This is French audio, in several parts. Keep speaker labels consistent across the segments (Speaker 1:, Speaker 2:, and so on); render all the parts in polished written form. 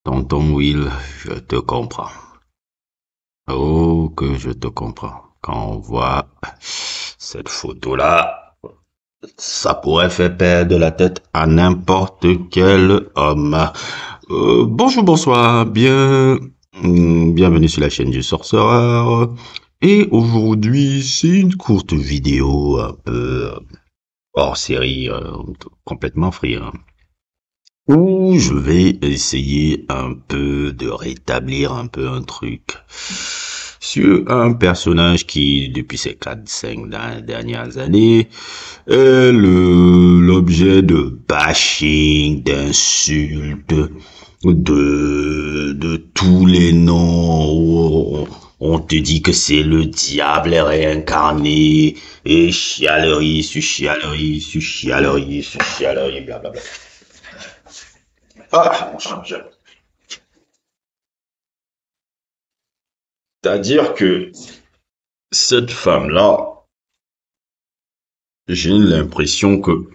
Speaker 1: Tonton Will, je te comprends. Oh, que je te comprends. Quand on voit cette photo-là, ça pourrait faire perdre la tête à n'importe quel homme. Bonjour, bonsoir, bienvenue sur la chaîne du Sorcereur. Et aujourd'hui, c'est une courte vidéo un peu hors série, complètement free, hein, où je vais essayer un peu de rétablir un peu un truc sur un personnage qui, depuis ces 4-5 dernières années, est l'objet de bashing, d'insultes, de tous les noms où on te dit que c'est le diable réincarné, et chialerie sur chialerie sur chialerie sur chialerie, blablabla. Ah, mon cher. C'est-à-dire que cette femme-là, j'ai l'impression que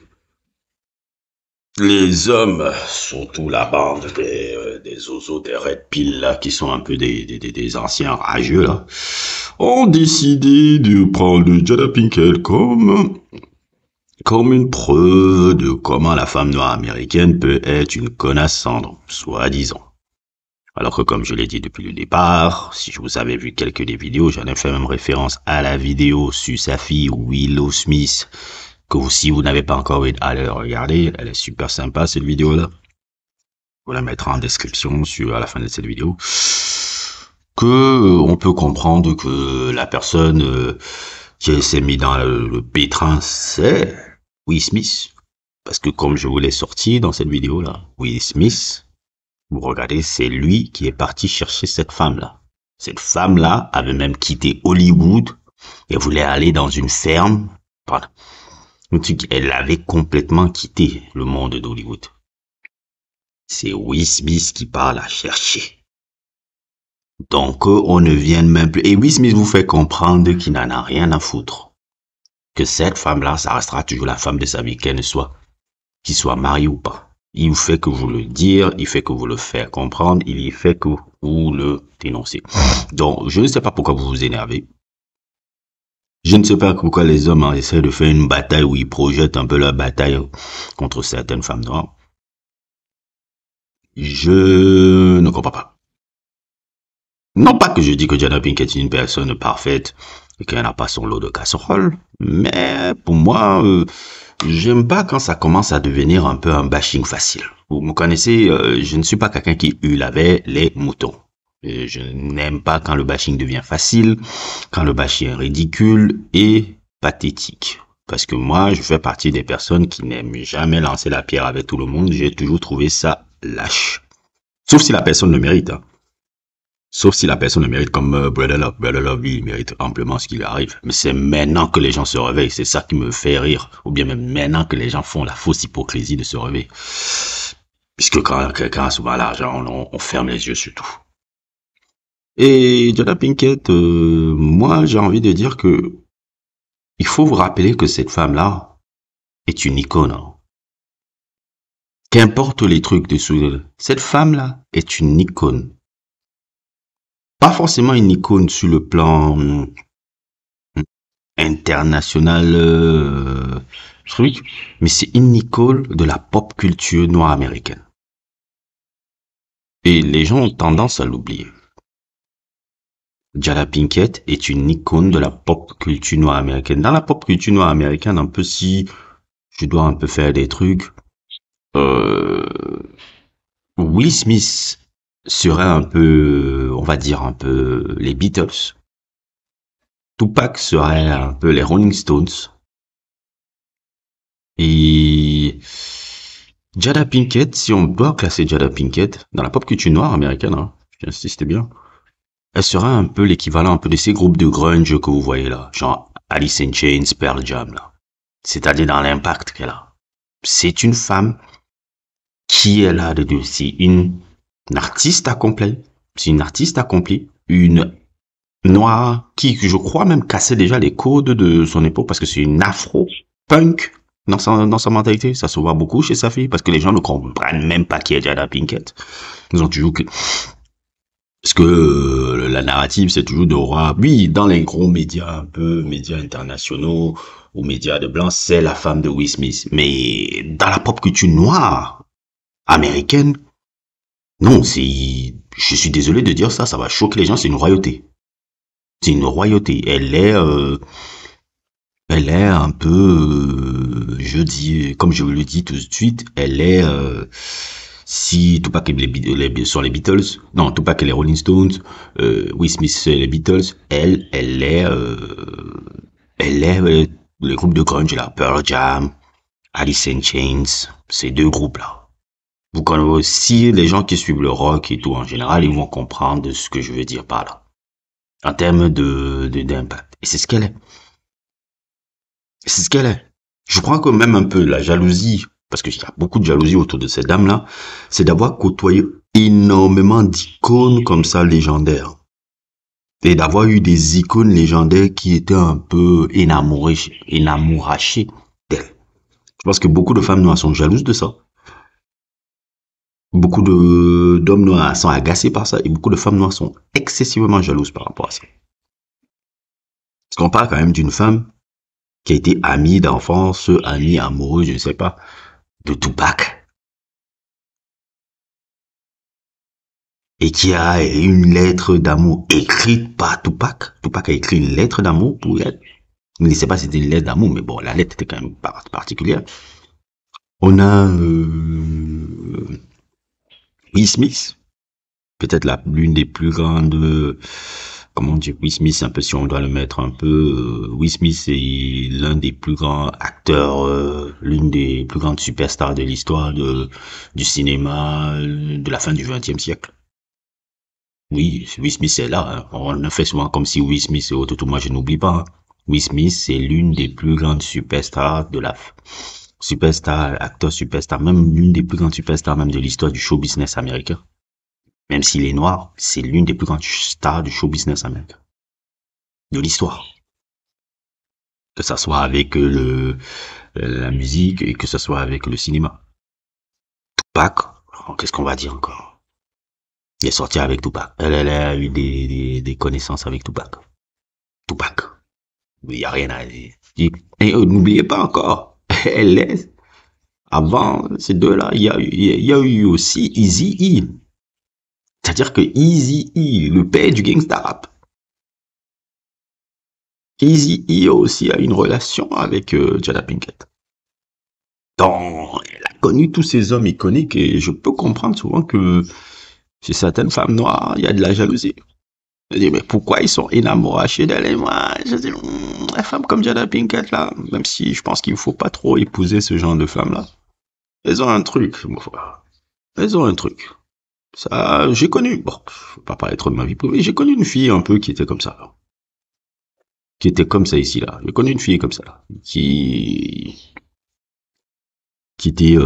Speaker 1: les hommes, surtout la bande des zozos, des red pill là, qui sont un peu des anciens rageux là, ont décidé de prendre Jada Pinkett comme une preuve de comment la femme noire américaine peut être une connasse cendre, soi-disant. Alors que comme je l'ai dit depuis le départ, si je vous avais vu quelques des vidéos, j'en ai fait même référence à la vidéo sur sa fille Willow Smith, que si vous n'avez pas encore eu à le regarder, elle est super sympa cette vidéo-là. Je vous la mettrai en description à la fin de cette vidéo. Que on peut comprendre que la personne qui s'est mis dans le pétrin, c'est Will Smith. Parce que comme je vous l'ai sorti dans cette vidéo-là, Will Smith, vous regardez, c'est lui qui est parti chercher cette femme-là. Cette femme-là avait même quitté Hollywood et voulait aller dans une ferme. Pardon. Elle avait complètement quitté le monde d'Hollywood. C'est Will Smith qui part la chercher. Donc, on ne vient même plus. Et Will Smith vous fait comprendre qu'il n'en a rien à foutre. Que cette femme-là, ça restera toujours la femme de sa vie, qu'elle soit mariée ou pas. Il vous fait que vous le dire, il fait que vous le faire comprendre, il fait que vous le dénoncez. Donc, je ne sais pas pourquoi vous vous énervez. Je ne sais pas pourquoi les hommes essaient de faire une bataille où ils projettent un peu leur bataille contre certaines femmes noires. Je ne comprends pas. Non pas que je dis que Jada Pinkett est une personne parfaite et qu'elle n'a pas son lot de casseroles, mais pour moi, j'aime pas quand ça commence à devenir un peu un bashing facile. Vous me connaissez, je ne suis pas quelqu'un qui hurle avec les moutons. Je n'aime pas quand le bashing devient facile, quand le bashing est ridicule et pathétique. Parce que moi, je fais partie des personnes qui n'aiment jamais lancer la pierre avec tout le monde. J'ai toujours trouvé ça lâche. Sauf si la personne le mérite. Hein. Sauf si la personne le mérite, comme Brother Love, il mérite amplement ce qui lui arrive. Mais c'est maintenant que les gens se réveillent, c'est ça qui me fait rire. Ou bien même maintenant que les gens font la fausse hypocrisie de se réveiller. Puisque quand quelqu'un a souvent l'argent, on ferme les yeux sur tout. Et Jada Pinkett, moi j'ai envie de dire que il faut vous rappeler que cette femme-là est une icône. Hein. Qu'importe les trucs dessous d'elle, cette femme-là est une icône. Pas forcément une icône sur le plan international, truc, mais c'est une icône de la pop culture noire américaine. Et les gens ont tendance à l'oublier. Jada Pinkett est une icône de la pop culture noire américaine. Dans la pop culture noire américaine, un peu si je dois un peu faire des trucs, Will Smith serait un peu, on va dire un peu les Beatles. Tupac serait un peu les Rolling Stones. Et Jada Pinkett, si on doit classer Jada Pinkett dans la pop culture noire américaine, hein, j'insiste bien, elle sera un peu l'équivalent un peu de ces groupes de grunge que vous voyez là, genre Alice in Chains, Pearl Jam là. C'est-à-dire dans l'impact qu'elle a. C'est une femme qui est là dedans. C'est une artiste accomplie. C'est une artiste accomplie. Une noire qui, je crois même, cassait déjà les codes de son époque parce que c'est une afro-punk dans sa mentalité. Ça se voit beaucoup chez sa fille parce que les gens ne comprennent même pas qui est Jada Pinkett. Ils ont toujours que, parce que la narrative, c'est toujours de roi. Oui, dans les gros médias, un peu médias internationaux ou médias de blanc, c'est la femme de Will Smith. Mais dans la pop culture noire américaine, non, je suis désolé de dire ça, ça va choquer les gens, c'est une royauté. C'est une royauté. Elle est un peu, je dis, comme je vous le dis tout de suite, elle est, si Tupac et sont les Beatles, non, Tupac et les Rolling Stones, Will Smith c'est les Beatles, elle est le groupe de grunge là, Pearl Jam, Alice in Chains, ces deux groupes là. Vous connaissez aussi les gens qui suivent le rock et tout en général, ils vont comprendre ce que je veux dire par là, en termes d'impact. Et c'est ce qu'elle est. C'est ce qu'elle est. Je crois que même un peu la jalousie, parce qu'il y a beaucoup de jalousie autour de cette dame-là, c'est d'avoir côtoyé énormément d'icônes comme ça légendaires. Et d'avoir eu des icônes légendaires qui étaient un peu enamourachées d'elle. Je pense que beaucoup de femmes noires sont jalouses de ça. Beaucoup d'hommes noirs sont agacés par ça et beaucoup de femmes noires sont excessivement jalouses par rapport à ça. Parce qu'on parle quand même d'une femme qui a été amie d'enfance, amie amoureuse, je ne sais pas, de Tupac. Et qui a une lettre d'amour écrite par Tupac. Tupac a écrit une lettre d'amour pour elle. Je ne sais pas si c'était une lettre d'amour, mais bon, la lettre était quand même particulière. On a Will Smith, peut-être l'une des plus grandes, comment dire, Will Smith, un peu si on doit le mettre un peu, Will Smith est l'un des plus grands acteurs, l'une des plus grandes superstars de l'histoire du cinéma de la fin du XXe siècle. Oui, Will Smith est là, hein. On le fait souvent comme si Will Smith est autre, tout moi je n'oublie pas, hein. Will Smith, c'est l'une des plus grandes superstars superstar, acteur superstar, même l'une des plus grandes superstars même de l'histoire du show business américain. Même s'il est noir, c'est l'une des plus grandes stars du show business américain. De l'histoire. Que ça soit avec la musique et que ça soit avec le cinéma. Tupac, qu'est-ce qu'on va dire encore? Il est sorti avec Tupac. Elle a eu des connaissances avec Tupac. Tupac. Il n'y a rien à dire. Et n'oubliez pas encore, elle est, avant ces deux-là, il y a eu aussi Eazy-E. C'est-à-dire que Eazy-E, le père du gangsta rap, Eazy-E aussi a une relation avec Jada Pinkett. Donc, elle a connu tous ces hommes iconiques et je peux comprendre souvent que chez certaines femmes noires, il y a de la jalousie. Je dis, mais pourquoi ils sont énamourés d'elle et moi? Je dis, la femme comme Jada Pinkett là, même si je pense qu'il ne faut pas trop épouser ce genre de femmes là, elles ont un truc, mon frère. Elles ont un truc. Ça, j'ai connu, bon, faut pas parler trop de ma vie privée, j'ai connu une fille un peu qui était comme ça. Qui était comme ça ici là. J'ai connu une fille comme ça là, qui était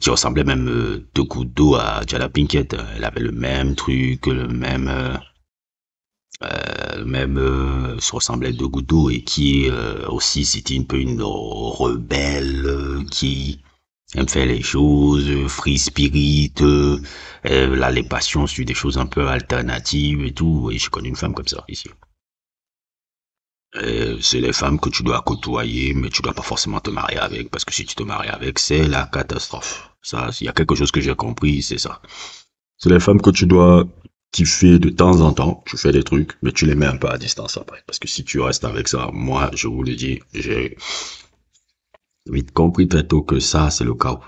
Speaker 1: qui ressemblait même de gouttes d'eau à Jada Pinkett. Elle avait le même truc, se ressemblait de gouttes d'eau et qui aussi c'était un peu une rebelle qui aime faire les choses, free spirit, là les passions sur des choses un peu alternatives et tout. Et je connais une femme comme ça ici. C'est les femmes que tu dois côtoyer, mais tu dois pas forcément te marier avec, parce que si tu te maries avec, c'est la catastrophe. Ça, s'il y a quelque chose que j'ai compris, c'est ça. C'est les femmes que tu dois kiffer de temps en temps, tu fais des trucs, mais tu les mets un peu à distance après. Parce que si tu restes avec ça, moi, je vous le dis, j'ai vite compris très tôt que ça, c'est le chaos.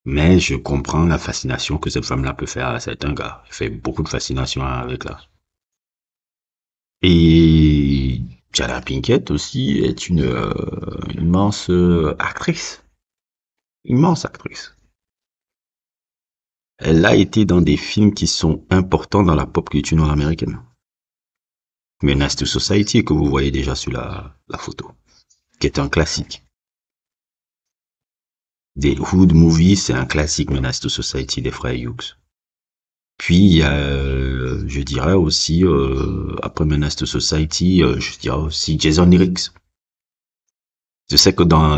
Speaker 1: Mais je comprends la fascination que cette femme-là peut faire à certains gars. Elle fait beaucoup de fascination avec là. Et Jada Pinkett aussi est une immense actrice. Immense actrice. Elle a été dans des films qui sont importants dans la pop culture nord-américaine. Menace to Society, que vous voyez déjà sur la photo, qui est un classique. Des Hood Movies, c'est un classique, Menace to Society des frères Hughes. Puis il y a, je dirais aussi, après Menace to Society, je dirais aussi Jason Riggs. Je sais que dans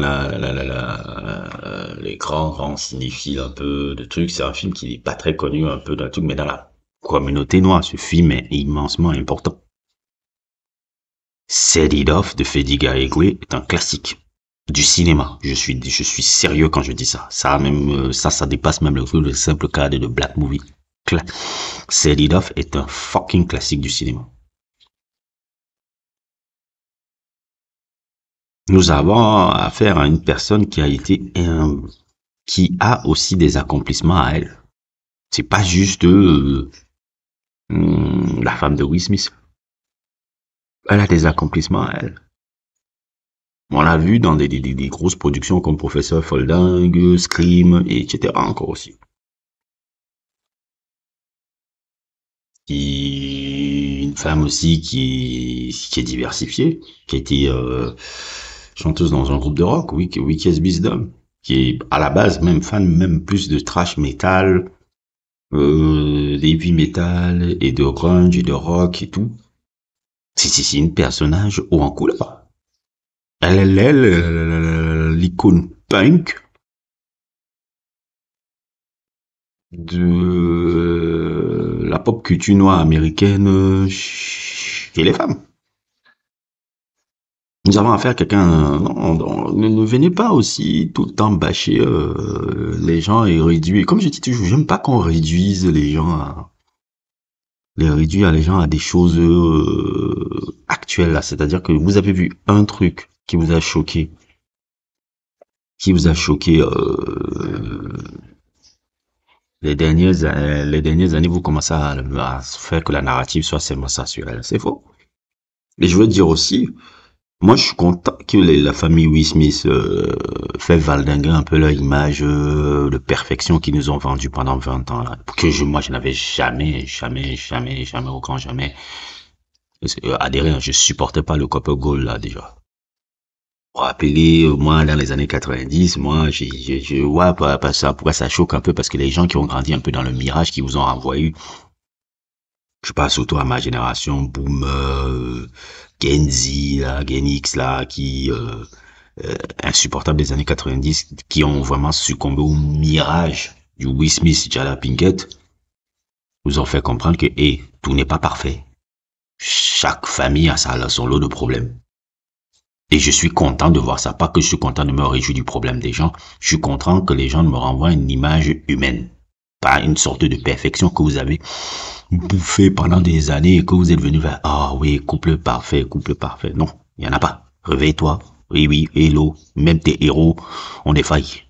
Speaker 1: les grands cinéphiles un peu de trucs, c'est un film qui n'est pas très connu un peu d'un truc, mais dans la communauté noire, ce film est immensement important. Set It Off de Fedi Gaegwe est un classique du cinéma. Je suis sérieux quand je dis ça. Ça dépasse même le simple cadre de Black Movie. Set It Off est un fucking classique du cinéma. Nous avons affaire à une personne qui a aussi des accomplissements à elle. C'est pas juste la femme de Will Smith. Elle a des accomplissements à elle. On l'a vu dans des grosses productions comme Professeur Folding, Scream, etc. encore aussi. Une femme aussi qui est diversifiée, qui a été chanteuse dans un groupe de rock, Weakest Wisdom, qui est à la base même fan même plus de thrash metal, d'heavy metal et de grunge et de rock et tout. C'est une personnage haut en couleur. Elle est l'icône punk de la pop culture noire américaine chez les femmes. Nous avons affaire à quelqu'un, non, ne venez pas aussi tout le temps bâcher les gens et réduire. Comme je dis toujours, j'aime pas qu'on réduise les gens réduire les gens à des choses actuelles là. C'est-à-dire que vous avez vu un truc qui vous a choqué les dernières années, vous commencez à faire que la narrative soit sensationnelle. C'est faux. Et je veux dire aussi, moi, je suis content que la famille Will Smith fait valdinguer un peu leur image de perfection qu'ils nous ont vendue pendant 20 ans là. Moi, je n'avais jamais, au grand jamais adhéré. Je supportais pas le couple goal là déjà. Pour rappeler, moi, dans les années 90, moi, ouais, pourquoi ça choque un peu parce que les gens qui ont grandi un peu dans le mirage qui vous ont envoyé, je passe surtout à ma génération, Boomer, Gen Z, là, Gen X, là, insupportables des années 90, qui ont vraiment succombé au mirage du Will Smith, Jada Pinkett, vous ont fait comprendre que, tout n'est pas parfait. Chaque famille a son lot de problèmes. Et je suis content de voir ça. Pas que je suis content de me réjouir du problème des gens. Je suis content que les gens me renvoient une image humaine. Pas une sorte de perfection que vous avez bouffé pendant des années et que vous êtes venu vers, ah oui, couple parfait, couple parfait. Non, il y en a pas. Réveille-toi. Oui, hello. Même tes héros ont des failles.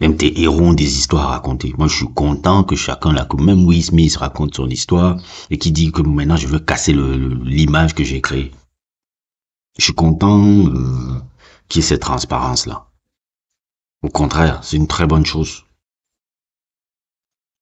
Speaker 1: Même tes héros ont des histoires à raconter. Moi, je suis content que chacun, là, que même Will Smith raconte son histoire et qui dit que maintenant je veux casser l'image que j'ai créée. Je suis content qu'il y ait cette transparence-là. Au contraire, c'est une très bonne chose.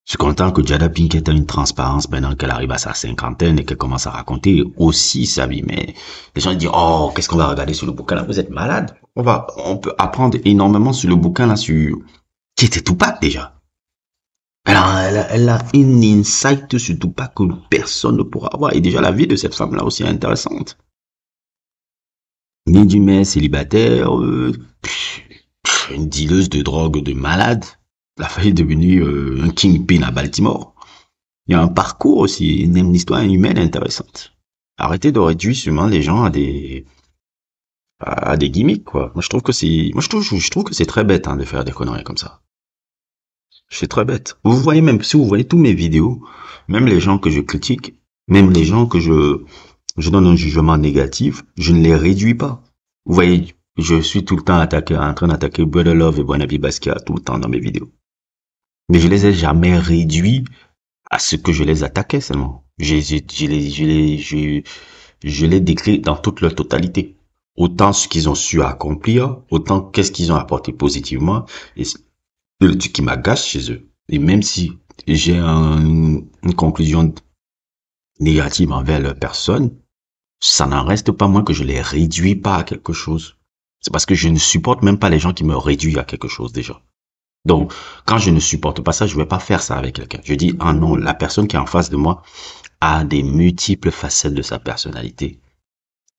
Speaker 1: Je suis content que Jada Pinkett a une transparence maintenant qu'elle arrive à sa cinquantaine et qu'elle commence à raconter aussi sa vie. Mais les gens disent, oh, qu'est-ce qu'on va regarder sur le bouquin là? Vous êtes malade. On peut apprendre énormément sur le bouquin là, qui était Tupac déjà. Elle a une insight sur Tupac que personne ne pourra avoir. Et déjà, la vie de cette femme-là aussi est intéressante. Ni du mec célibataire, une dealeuse de drogue de malade. La fille est devenue un kingpin à Baltimore. Il y a un parcours aussi, une histoire humaine intéressante. Arrêtez de réduire seulement les gens à des gimmicks, quoi. Moi, je trouve que c'est très bête, hein, de faire des conneries comme ça. C'est très bête. Vous voyez même, si vous voyez tous mes vidéos, même les gens que je critique, même les gens que je donne un jugement négatif, je ne les réduis pas. Vous voyez, je suis tout le temps en train d'attaquer Brother Love et Barnaby Basquiat tout le temps dans mes vidéos. Mais je les ai jamais réduits à ce que je les attaquais seulement. Je les décris dans toute leur totalité. Autant ce qu'ils ont su accomplir, autant qu'est-ce qu'ils ont apporté positivement, et le truc qui m'agace chez eux. Et même si j'ai une conclusion négative envers leur personne, ça n'en reste pas moins que je les réduis pas à quelque chose. C'est parce que je ne supporte même pas les gens qui me réduisent à quelque chose déjà. Donc, quand je ne supporte pas ça, je vais pas faire ça avec quelqu'un. Je dis, ah non, la personne qui est en face de moi a des multiples facettes de sa personnalité.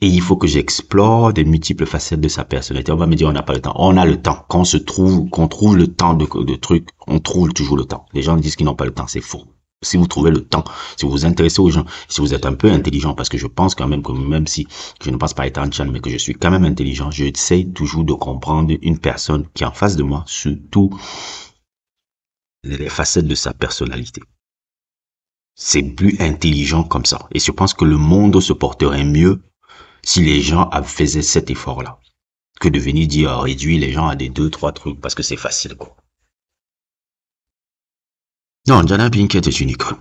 Speaker 1: Et il faut que j'explore des multiples facettes de sa personnalité. On va me dire, on n'a pas le temps. On a le temps. Quand on se trouve, qu'on trouve le temps de trucs, on trouve toujours le temps. Les gens disent qu'ils n'ont pas le temps, c'est faux. Si vous trouvez le temps, si vous vous intéressez aux gens, si vous êtes un peu intelligent, parce que je pense quand même que même si je ne pense pas être Anchan, mais que je suis quand même intelligent, j'essaie toujours de comprendre une personne qui est en face de moi, surtout les facettes de sa personnalité. C'est plus intelligent comme ça. Et je pense que le monde se porterait mieux si les gens faisaient cet effort-là, que de venir dire réduire les gens à des 2, 3 trucs, parce que c'est facile, quoi. Non, Jada Pinkett est une icône.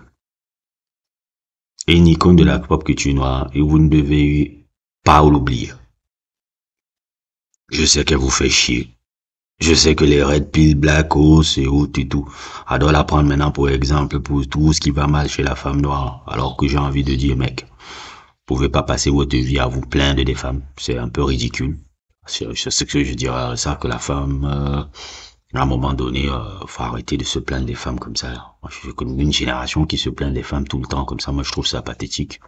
Speaker 1: Et une icône de la pop culture noire, et vous ne devez pas l'oublier. Je sais qu'elle vous fait chier. Je sais que les Red Pill, Black Horse et autres et tout, elle doit la prendre maintenant pour exemple pour tout ce qui va mal chez la femme noire, alors que j'ai envie de dire, mec, vous pouvez pas passer votre vie à vous plaindre des femmes. C'est un peu ridicule. C'est ce que je dirais, ça, que la femme, à un moment donné, faut arrêter de se plaindre des femmes comme ça. Moi, je connais une génération qui se plaint des femmes tout le temps comme ça. Moi, je trouve ça pathétique.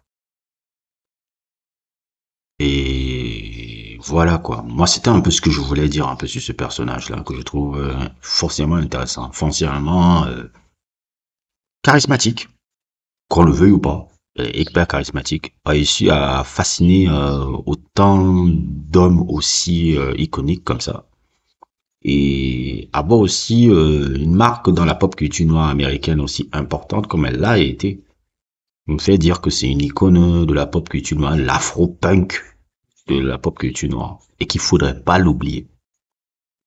Speaker 1: Et voilà, quoi. Moi, c'était un peu ce que je voulais dire un peu sur ce personnage-là, que je trouve forcément intéressant, foncièrement charismatique, qu'on le veuille ou pas. Hyper charismatique, a réussi à fasciner autant d'hommes aussi iconiques comme ça. Et avoir aussi une marque dans la pop culture noire américaine aussi importante comme elle l'a été, me fait dire que c'est une icône de la pop culture noire, l'afro-punk de la pop culture noire, et qu'il faudrait pas l'oublier.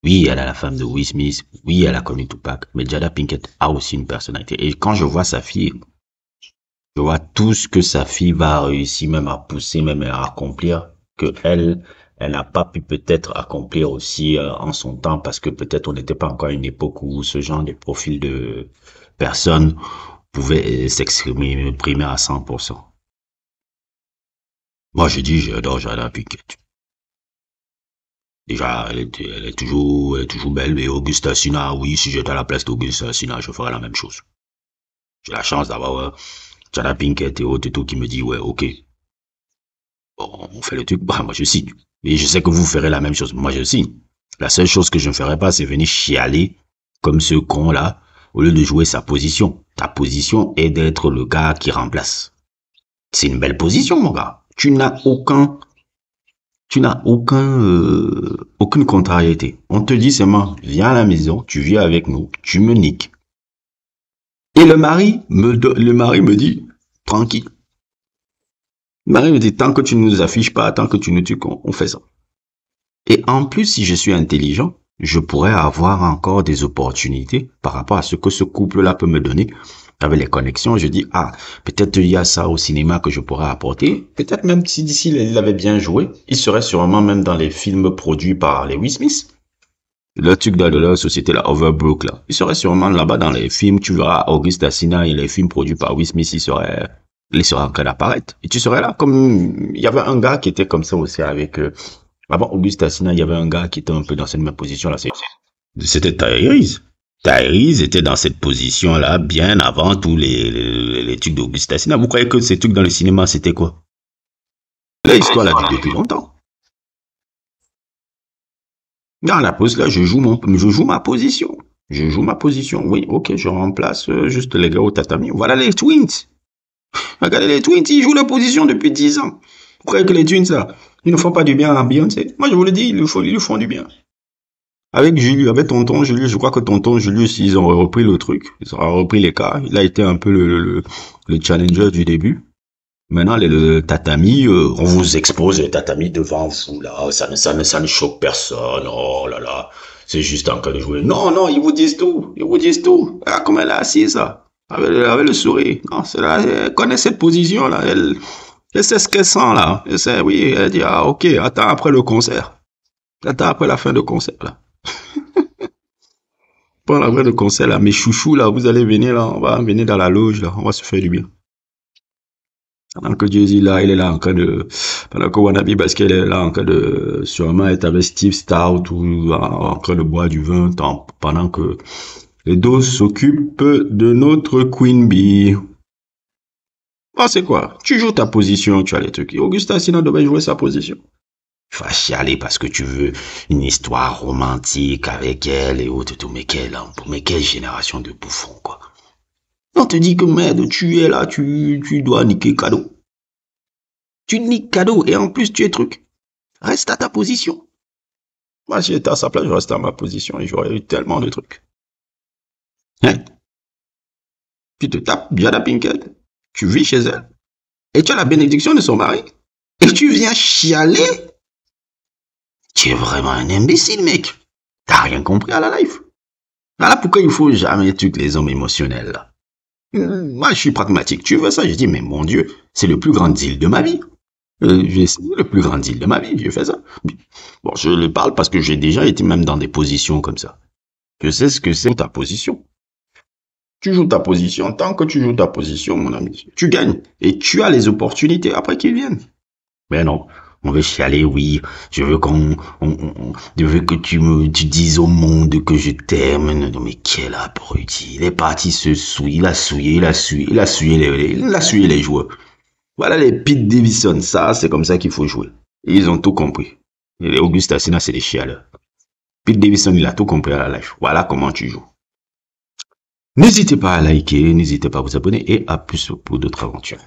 Speaker 1: Oui, elle a la femme de Will Smith, oui, elle a connu Tupac, mais Jada Pinkett a aussi une personnalité. Et quand je vois sa fille, je vois tout ce que sa fille va réussir même à pousser, même à accomplir, que elle n'a pas pu peut-être accomplir aussi en son temps, parce que peut-être on n'était pas encore à une époque où ce genre de profil de personnes pouvait s'exprimer à 100%. Moi, je dis, j'adore Jada Pinkett. Déjà, elle est toujours belle. Et Augusta Sina, oui, si j'étais à la place d'Augusta Sina, je ferais la même chose. J'ai la chance d'avoir Jada Pinkett et autres et tout qui me dit, ouais, ok, bon, on fait le truc, bah, moi je signe. Et je sais que vous ferez la même chose, moi je signe. La seule chose que je ne ferai pas, c'est venir chialer comme ce con-là, au lieu de jouer sa position. Ta position est d'être le gars qui remplace. C'est une belle position, mon gars. Aucune contrariété. On te dit seulement, viens à la maison, tu viens avec nous, tu me niques. Et le mari me dit, tranquille. Le mari me dit, tant que tu ne nous affiches pas, tant que tu nous tues, on fait ça. Et en plus, si je suis intelligent, je pourrais avoir encore des opportunités par rapport à ce que ce couple-là peut me donner. Avec les connexions, je dis, ah, peut-être il y a ça au cinéma que je pourrais apporter. Peut-être même si d'ici il avait bien joué, il serait sûrement même dans les films produits par les Will Smith. Le truc de la société, la Overbrook, là. Il serait sûrement là-bas dans les films, tu verras Auguste Asina et les films produits par Will Smith, il serait en train d'apparaître. Et tu serais là, comme, il y avait un gars qui était comme ça aussi avec, avant Auguste Asina, il y avait un gars qui était un peu dans cette même position, là. C'était Tyrese. Tyrese était dans cette position-là bien avant tous les trucs d'Auguste Asina. Vous croyez que ces trucs dans le cinéma, c'était quoi? L'histoire l'a vu depuis longtemps. Dans la pause là, je joue ma position. Je joue ma position. Oui, ok, je remplace juste les gars au tatami. Voilà les Twins. Regardez les Twins, ils jouent la position depuis 10 ans. Vous croyez que les Twins là, ils ne font pas du bien à Beyoncé? Moi, je vous le dis, ils lui font du bien. Avec Julius, avec tonton Julius, je crois que tonton Julius, ils ont repris le truc. Ils ont repris les cas. Il a été un peu le challenger du début. Maintenant, le tatami, on vous expose les tatamis devant vous, là. Ça ne choque personne. Oh là là. C'est juste en cas de jouer. Non, non, ils vous disent tout. Ils vous disent tout. Ah, comme elle est assise, là. Avec le sourire. Non, c'est là, elle connaît cette position, là. Elle sait ce qu'elle sent, là. Elle sait, oui, elle dit, ah, ok, attends après le concert. Attends après la fin du concert, là. Pendant la fin du concert, là, mes chouchous, là, vous allez venir, là. On va venir dans la loge, là. On va se faire du bien. Pendant que Jay-Z, là, il est là en train de, pendant que Wannabe Basket est là en train de, sûrement être avec Steve Stout ou en train de boire du vin, pendant que les dos s'occupent de notre Queen Bee. Bon, c'est quoi? Tu joues ta position, tu as les trucs. Et Augustin Sina devait jouer sa position. Tu vas chialer parce que tu veux une histoire romantique avec elle et autres, tout. Mais quelle génération de bouffons, quoi. On te dit que merde, tu es là, tu dois niquer cadeau. Tu niques cadeau et en plus tu es truc. Reste à ta position. Moi, si j'étais à sa place, je restais à ma position et j'aurais eu tellement de trucs. Hein? Tu te tapes Jada Pinkett. Tu vis chez elle. Et tu as la bénédiction de son mari. Et tu viens chialer. Tu es vraiment un imbécile, mec. T'as rien compris à la life. Voilà pourquoi il faut jamais tuer les hommes émotionnels, là. Moi, je suis pragmatique. Tu veux ça? Je dis, mais mon Dieu, c'est le plus grand deal de ma vie. C'est le plus grand deal de ma vie. J'ai fait ça. Bon, je le parle parce que j'ai déjà été même dans des positions comme ça. Je sais ce que c'est ta position. Tu joues ta position. Tant que tu joues ta position, mon ami, tu gagnes. Et tu as les opportunités après qu'ils viennent. Mais non. On veut chialer, oui. Je veux je veux que tu dises au monde que je t'aime. Non, mais quel abruti. Il est parti se souiller. Il a souillé les joueurs. Voilà les Pete Davidson. Ça, c'est comme ça qu'il faut jouer. Et ils ont tout compris. Et les Augusta Sina, c'est des chialeurs. Pete Davidson, il a tout compris à la life. Voilà comment tu joues. N'hésitez pas à liker, n'hésitez pas à vous abonner et à plus pour d'autres aventures.